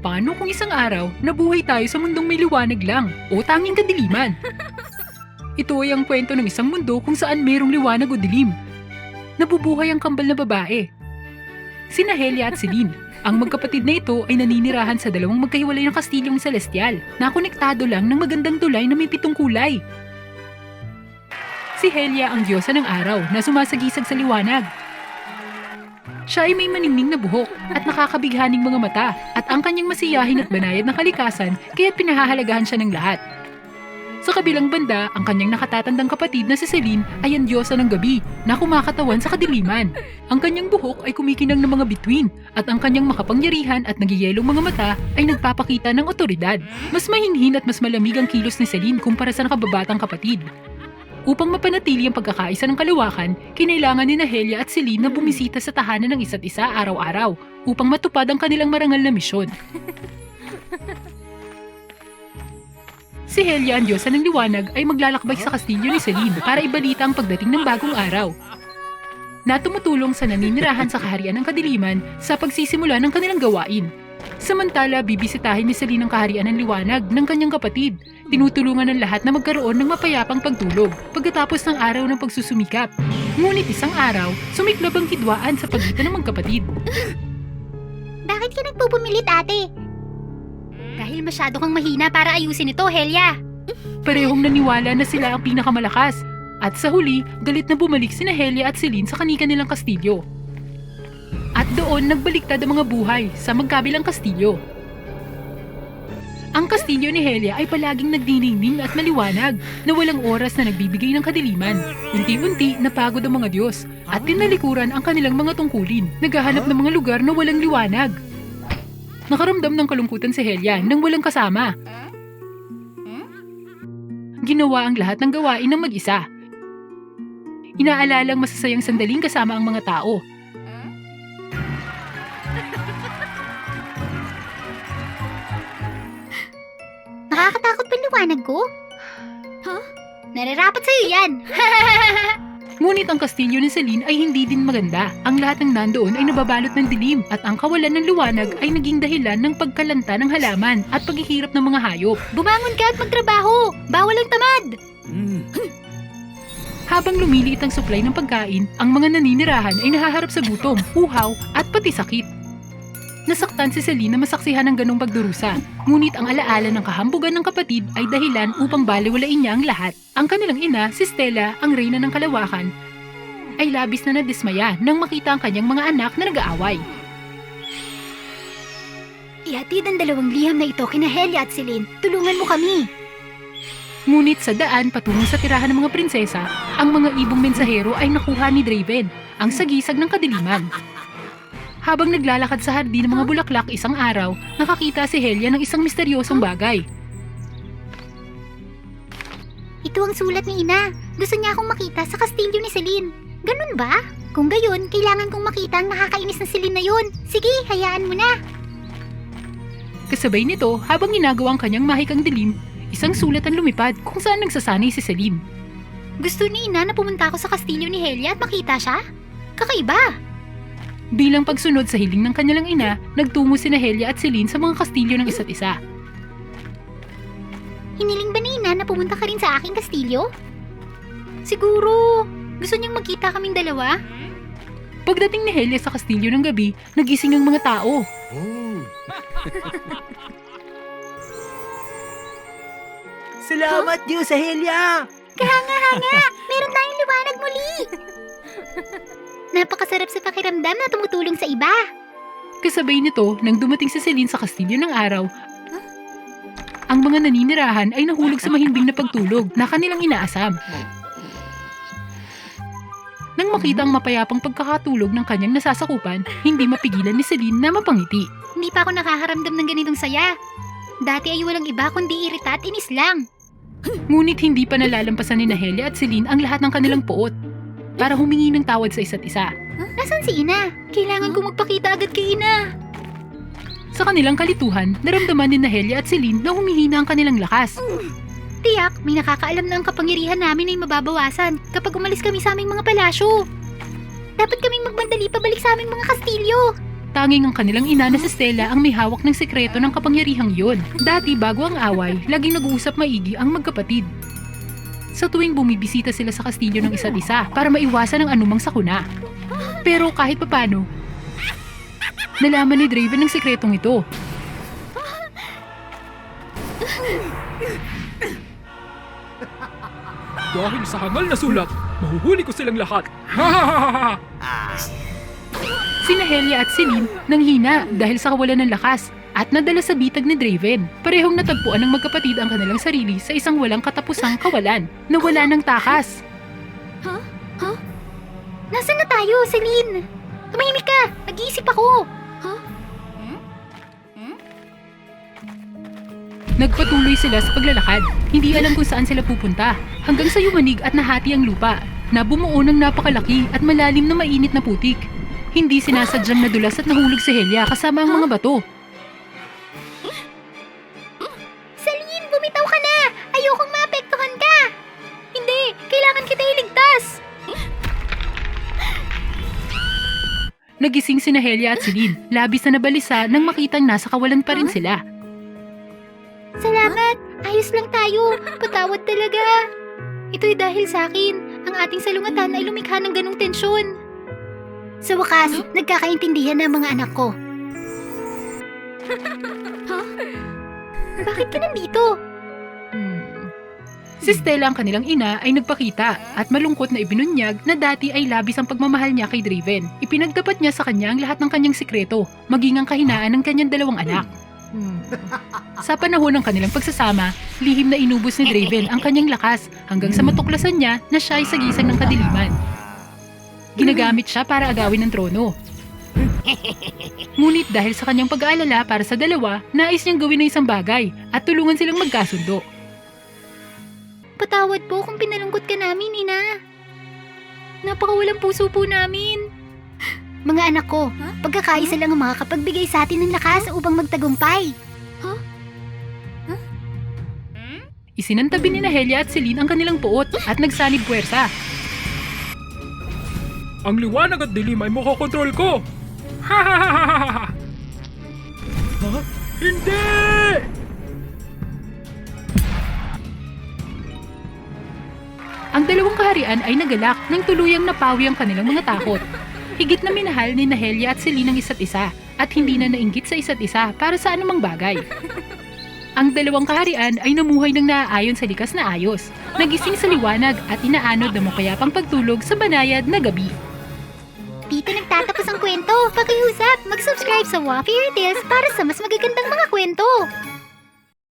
Paano kung isang araw, nabuhay tayo sa mundong may liwanag lang o tanging kadiliman? Ito ay ang kwento ng isang mundo kung saan mayroong liwanag o dilim. Nabubuhay ang kambal na babae. Sina Helia at Celine. Ang magkapatid na ito ay naninirahan sa dalawang magkahiwalay ng kastilyong celestial na konektado lang ng magandang tulay na may 7 kulay. Si Helia ang diyosa ng araw na sumasagisag sa liwanag. Siya ay may maningning na buhok at nakakabighaning mga mata at ang kanyang masiyahin at banayad na kalikasan kaya't pinahahalagahan siya ng lahat. Sa kabilang banda, ang kanyang nakatatandang kapatid na si Celine ay ang diyosa ng gabi na kumakatawan sa kadiliman. Ang kanyang buhok ay kumikinang ng mga bituin at ang kanyang makapangyarihan at nagyayelong mga mata ay nagpapakita ng otoridad. Mas mahinhin at mas malamig ang kilos ni Celine kumpara sa nakababatang kapatid. Upang mapanatili ang pagkakaisa ng kalawakan, kinailangan ni Helia at Celine na bumisita sa tahanan ng isa't isa araw-araw upang matupad ang kanilang marangal na misyon. Si Helia, ang diyosa ng liwanag, ay maglalakbay sa kastilyo ni Celine para ibalita ang pagdating ng bagong araw na tumutulong sa naninirahan sa kaharian ng kadiliman sa pagsisimula ng kanilang gawain. Samantala, bibisitahin ni Celine ang kaharian ng liwanag ng kanyang kapatid. Tinutulungan ng lahat na magkaroon ng mapayapang pagtulog pagkatapos ng araw ng pagsusumikap. Ngunit isang araw, sumiklab ang hidwaan sa pagitan ng magkapatid. Bakit ka nagpupumilit, ate? Dahil masyado kang mahina para ayusin ito, Helia. Parehong naniwala na sila ang pinakamalakas. At sa huli, galit na bumalik sina Helia at Celine sa kani-kanilang kastilyo. At doon nagbaliktad ang mga buhay sa magkabilang kastilyo. Ang kastilyo ni Helia ay palaging nagdiningning at maliwanag na walang oras na nagbibigay ng kadiliman. Unti-unti napagod ang mga Diyos at tinalikuran ang kanilang mga tungkulin. Naghahanap ng mga lugar na walang liwanag. Nakaramdam ng kalungkutan si Helia nang walang kasama. Ginawa ang lahat ng gawain ng mag-isa. Inaalalang masasayang sandaling kasama ang mga tao. Nakakatakot ba liwanag ko? Huh? Nararapat sa'yo yan. Ngunit ang kastilyo ni Celine ay hindi din maganda. Ang lahat ng nandoon ay nababalot ng dilim at ang kawalan ng liwanag ay naging dahilan ng pagkalanta ng halaman at paghihirap ng mga hayop. Bumangon ka at magtrabaho. Bawal ang tamad. Habang lumiliit ang supply ng pagkain, ang mga naninirahan ay nahaharap sa gutom, uhaw at pati sakit. Nasaktan si Celine na masaksihan ng ganong pagdurusa, ngunit ang alaala ng kahambugan ng kapatid ay dahilan upang baliwalain niya ang lahat. Ang kanilang ina, si Stella, ang reyna ng kalawakan, ay labis na nadismaya nang makita ang kanyang mga anak na nag-aaway. Ihatid ang dalawang liham na ito kina Helia at Celine. Tulungan mo kami. Ngunit sa daan patungo sa tirahan ng mga prinsesa, ang mga ibong mensahero ay nakuha ni Draven, ang sagisag ng kadiliman. Habang naglalakad sa hardin ng mga bulaklak isang araw, nakakita si Helia ng isang misteryosong bagay. Ito ang sulat ni Ina. Gusto niya akong makita sa kastilyo ni Celine. Ganun ba? Kung gayon, kailangan kong makita ang nakakainis na Celine na yun. Sige, hayaan mo na. Kasabay nito, habang ginagawa ang kanyang mahikang dilim, isang sulat ang lumipad kung saan nagsasanay si Celine. Gusto ni Ina na pumunta ako sa kastilyo ni Helia at makita siya? Kakaiba! Bilang pagsunod sa hiling ng kanilang ina, nagtungo sina Helia at Celine sa mga kastilyo ng isa't isa. Hiniling ba ni Ina na pumunta ka rin sa aking kastilyo? Siguro, gusto niyang magkita kaming dalawa? Pagdating ni Helia sa kastilyo ng gabi, nagising ang mga tao. Salamat, Diyos sa Helia! Kahanga-hanga! Meron tayong liwanag muli! Napakasarap sa pakiramdam na tumutulong sa iba. Kasabay nito, nang dumating si Celine sa kastilyo ng araw, ang mga naninirahan ay nahulog sa mahimbing na pagtulog na kanilang inaasam. Nang makita ang mapayapang pagkakatulog ng kanyang nasasakupan, hindi mapigilan ni Celine na mapangiti. Hindi pa ako nakakaramdam ng ganitong saya. Dati ay walang iba kundi irita at inis lang. Ngunit hindi pa nalalampasan ni Helia at Celine ang lahat ng kanilang puot para humingi ng tawad sa isa't isa. Nasaan si Ina? Kailangan kong magpakita agad kay Ina. Sa kanilang kalituhan, naramdaman ni Helia at Celine na humihina ang kanilang lakas. Tiyak, may nakakaalam na ang kapangyarihan namin ay mababawasan kapag umalis kami sa aming mga palasyo. Dapat kaming magmandali pabalik sa aming mga kastilyo. Tanging ang kanilang ina na si Stella ang may hawak ng sekreto ng kapangyarihang yun. Dati bago ang away, laging nag-uusap maigi ang magkapatid. Sa tuwing bumibisita sila sa kastilyo ng isa't isa para maiwasan ang anumang sakuna. Pero kahit papano, nalaman ni Draven ang sekretong ito. Dahil sa hangal na sulat, mahuhuli ko silang lahat. Sina Helia at Celine nanghina dahil sa kawalan ng lakas at nadala sa bitag ni Draven. Parehong natagpuan ng magkapatid ang kanilang sarili sa isang walang katapusang kawalan na wala ng takas. Nasaan na tayo, Celine? Tumahimik ka! Nag-iisip ako! Nagpatuloy sila sa paglalakad. Hindi alam kung saan sila pupunta. Hanggang sa yumanig at nahati ang lupa na bumuo ng napakalaki at malalim na mainit na putik. Hindi sinasadyang nadulas at nahulog si Helia kasama ang mga bato. Celine, bumitaw ka na! Ayokong maapektuhan ka! Hindi! Kailangan kita iligtas! Nagising sina Helia at Celine. Labis na nabalisa nang makitang nasa kawalan pa rin sila. Salamat! Ayos lang tayo! Patawad talaga! Ito'y dahil sa akin. Ang ating salungatan ay lumikha ng ganong tensyon. Sa wakas, nagkakaintindihan na ang mga anak ko. Bakit ka nandito? Si Stella ang kanilang ina ay nagpakita at malungkot na ibinunyag na dati ay labis ang pagmamahal niya kay Draven. Ipinagtapat niya sa kanya ang lahat ng kanyang sikreto, maging ang kahinaan ng kanyang dalawang anak. Sa panahon ng kanilang pagsasama, lihim na inubos ni Draven ang kanyang lakas hanggang sa matuklasan niya na siya ay sagisag ng kadiliman. Ginagamit siya para agawin ng trono. Ngunit dahil sa kanyang pag-aalala para sa dalawa, nais niyang gawin na isang bagay at tulungan silang magkasundo. Patawad po kung pinalungkot ka namin, Ina. Napakawalang puso po namin. Mga anak ko, pagkakaisa lang ang makakapagbigay sa atin ng lakas upang magtagumpay. Isinantabi ni Helia at Celine ang kanilang puot at nagsanib puwersa. Ang liwanag at dilim ay makokontrol ko! Ha? Hindi! Ang dalawang kaharian ay nagalak nang tuluyang napawi ang kanilang mga takot. Higit na minahal ni Helia at Celine ang isa't isa at hindi na nainggit sa isa't isa para sa anumang bagay. Ang dalawang kaharian ay namuhay ng naaayon sa likas na ayos, nagising sa liwanag at inaanod na mapayapang pagtulog sa banayad na gabi. Dito nagtatapos ang kwento. Pakiusap, mag-subscribe sa Wa Fairy Tales para sa mas magagandang mga kwento.